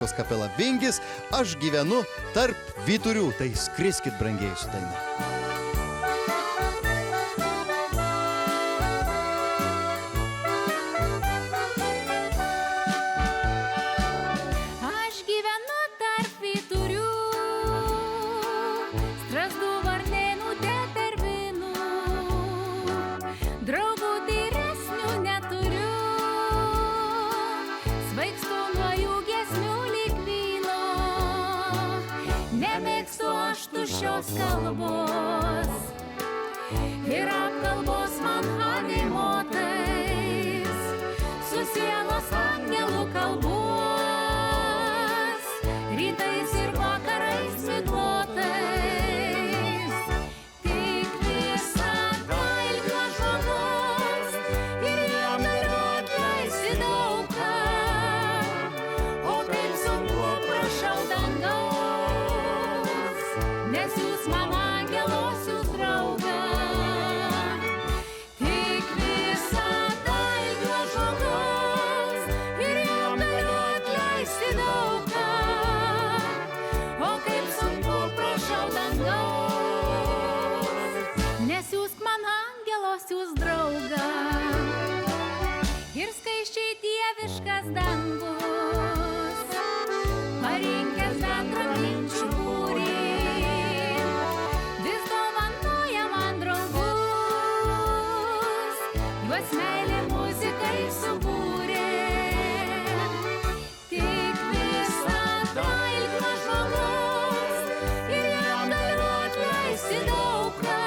Kapela Vingis, aš gyvenu tarp vyturių, tai skriskit brangiai su daina. Aš gyvenu tarp vyturių, Strazdų, Varnėnų, Tetervinų, draugų vyresnių neturiu, svaigstu nuo jų giesmių lyg vyno, nemėgstu aš tuščios kalbos ir apkalbos man animuotais, su sielos angelų kalbos, rytais ir vakarais miglotais. Tik visada ilgio žmogaus ir jam galiu atleisti daug ką, o kaip sunku prašau dangaus, nes jūs man angelos, jūs draugą. Tik visada ilgio žmogaus ir jam galiu atleisti daug ką, o kaip sunku prašau dangaus, nes jūs man angelos, jūs draugą. Ir skaičiai dieviškas dangus, parinkęs bendraminčių būrį, vis dovanoja man draugus, juos meilė muzikai subūrė. Tik visada ilgio žmogaus ir jam galiu atleisti daug ką,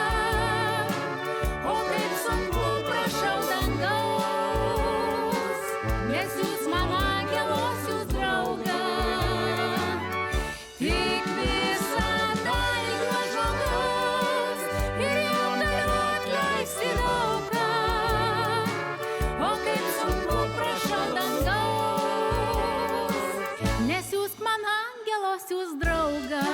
o kaip sunku prašau dangaus, nes jūs man angelos, jūs draugą. Tik visada ilgio žmogaus ir jam galiu atleisti daug ką, o kaip sunku prašau dangaus, nes jūs man angelos, jūs draugą.